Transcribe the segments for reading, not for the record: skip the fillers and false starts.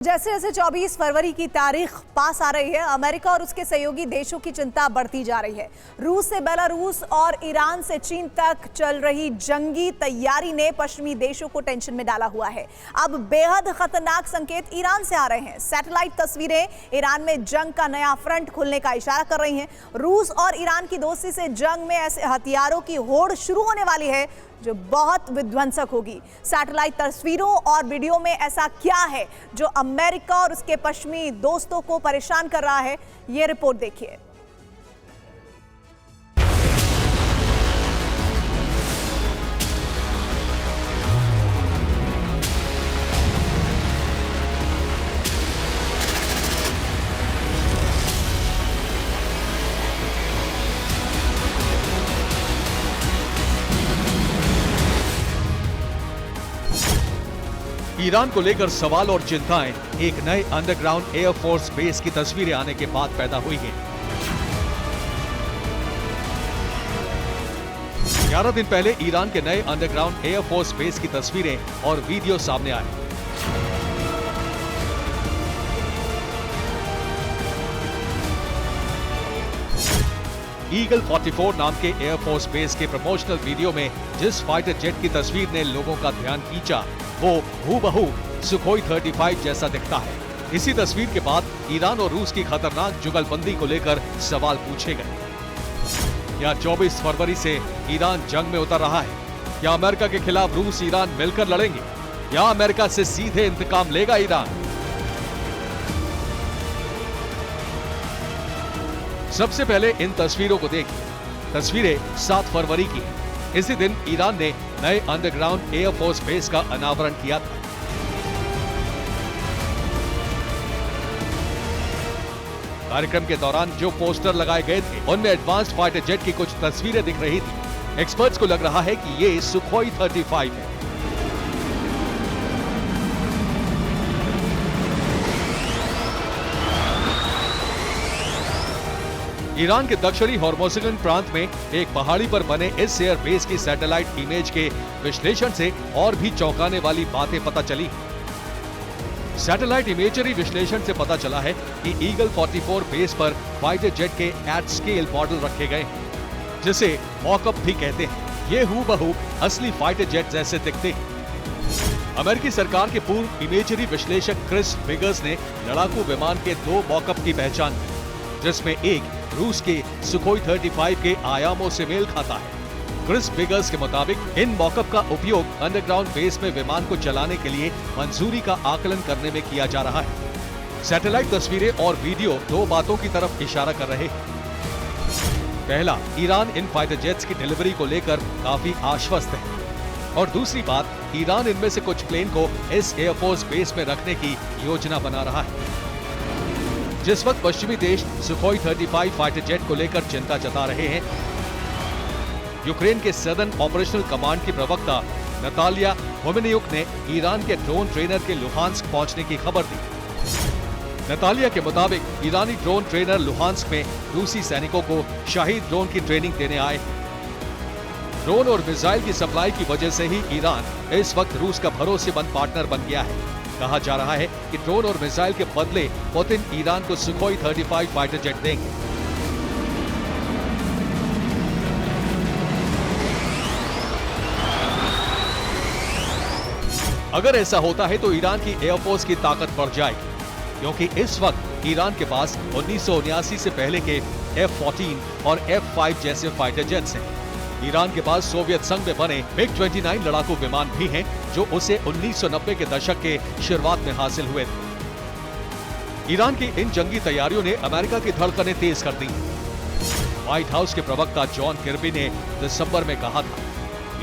जैसे जैसे 24 फरवरी की तारीख पास आ रही है, अमेरिका और उसके सहयोगी देशों की चिंता बढ़ती जा रही है। रूस से बेलारूस और ईरान से चीन तक चल रही जंगी तैयारी ने पश्चिमी देशों को टेंशन में डाला हुआ है। अब बेहद खतरनाक संकेत ईरान से आ रहे हैं। सैटेलाइट तस्वीरें ईरान में जंग का नया फ्रंट खुलने का इशारा कर रही हैं। रूस और ईरान की दोस्ती से जंग में ऐसे हथियारों की होड़ शुरू होने वाली है जो बहुत विध्वंसक होगी। सैटेलाइट तस्वीरों और वीडियो में ऐसा क्या है जो अमेरिका और उसके पश्चिमी दोस्तों को परेशान कर रहा है, ये रिपोर्ट देखिए। ईरान को लेकर सवाल और चिंताएं एक नए अंडरग्राउंड एयरफोर्स बेस की तस्वीरें आने के बाद पैदा हुई हैं। 11 दिन पहले ईरान के नए अंडरग्राउंड एयरफोर्स बेस की तस्वीरें और वीडियो सामने आए। ईगल 44 नाम के एयरफोर्स बेस के प्रमोशनल वीडियो में जिस फाइटर जेट की तस्वीर ने लोगों का ध्यान खींचा वो हूबहू सुखोई 35 जैसा दिखता है। इसी तस्वीर के बाद ईरान और रूस की खतरनाक जुगलबंदी को लेकर सवाल पूछे गए। क्या 24 फरवरी से ईरान जंग में उतर रहा है? क्या अमेरिका के खिलाफ रूस ईरान मिलकर लड़ेंगे या अमेरिका से सीधे इंतकाम लेगा ईरान? सबसे पहले इन तस्वीरों को देखिए। तस्वीरें 7 फरवरी की हैं। इसी दिन ईरान ने नए अंडरग्राउंड एयरफोर्स बेस का अनावरण किया था। कार्यक्रम के दौरान जो पोस्टर लगाए गए थे उनमें एडवांस्ड फाइटर जेट की कुछ तस्वीरें दिख रही थी। एक्सपर्ट्स को लग रहा है कि ये सुखोई 35 है। ईरान के दक्षिणी हॉर्मोज़गन प्रांत में एक पहाड़ी पर बने इस एयर बेस की सैटेलाइट इमेज के विश्लेषण से और भी चौंकाने वाली बातें पता चली। सैटेलाइट इमेजरी विश्लेषण से पता चला है कि ईगल 44 बेस पर फाइटर जेट के एट स्केल मॉडल रखे गए हैं, जिसे मॉकअप भी कहते हैं। ये हूबहू असली फाइटर जेट जैसे दिखते हैं। अमेरिकी सरकार के पूर्व इमेजरी विश्लेषक क्रिस बिगर्स ने लड़ाकू विमान के 2 मॉकअप की पहचान की, जिसमें एक रूस के सुखोई 35 के आयामों से मेल खाता है। क्रिस बिगर्स के मुताबिक इन मॉकअप का उपयोग अंडरग्राउंड बेस में विमान को चलाने के लिए मंजूरी का आकलन करने में किया जा रहा है। सैटेलाइट तस्वीरें और वीडियो 2 बातों की तरफ इशारा कर रहे हैं। पहला, ईरान इन फाइटर जेट्स की डिलीवरी को लेकर काफी आश्वस्त है, और दूसरी बात, ईरान इनमें से कुछ प्लेन को इस एयरफोर्स बेस में रखने की योजना बना रहा है। जिस वक्त पश्चिमी देश सुखोई 35 फाइटर जेट को लेकर चिंता जता रहे हैं, यूक्रेन के सदर्न ऑपरेशनल कमांड की प्रवक्ता नतालिया होमेनियुक ने ईरान के ड्रोन ट्रेनर के लुहांस्क पहुंचने की खबर दी। नतालिया के मुताबिक ईरानी ड्रोन ट्रेनर लुहांस्क में रूसी सैनिकों को शाही ड्रोन की ट्रेनिंग देने आए। ड्रोन और मिसाइल की सप्लाई की वजह से ही ईरान इस वक्त रूस का भरोसेमंद पार्टनर बन गया है। कहा जा रहा है कि ड्रोन और मिसाइल के बदले पुतिन ईरान को सुखोई 35 फाइटर जेट देंगे। अगर ऐसा होता है तो ईरान की एयरफोर्स की ताकत बढ़ जाएगी, क्योंकि इस वक्त ईरान के पास 1979 से पहले के F-14 और F-5 जैसे फाइटर जेट्स हैं। ईरान के पास सोवियत संघ में बने MiG-29 लड़ाकू विमान भी हैं, जो उसे 1990 के दशक के शुरुआत में हासिल हुए थे। ईरान की इन जंगी तैयारियों ने अमेरिका की धड़कनें तेज कर दी। व्हाइट हाउस के प्रवक्ता जॉन किर्बी ने दिसंबर में कहा था,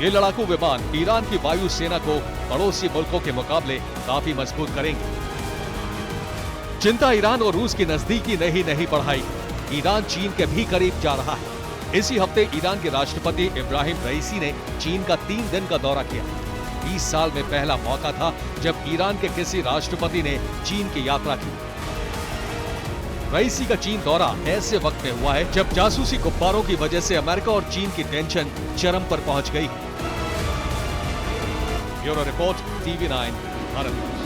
ये लड़ाकू विमान ईरान की वायु सेना को पड़ोसी मुल्कों के मुकाबले काफी मजबूत करेंगे। चिंता ईरान और रूस की नजदीकी नहीं बढ़ाएगी। ईरान चीन के भी करीब जा रहा है। इसी हफ्ते ईरान के राष्ट्रपति इब्राहिम रईसी ने चीन का 3 दिन का दौरा किया। 20 साल में पहला मौका था जब ईरान के किसी राष्ट्रपति ने चीन की यात्रा की। रईसी का चीन दौरा ऐसे वक्त में हुआ है जब जासूसी गुब्बारों की वजह से अमेरिका और चीन की टेंशन चरम पर पहुंच गई। Bureau report, TV9 Bharat.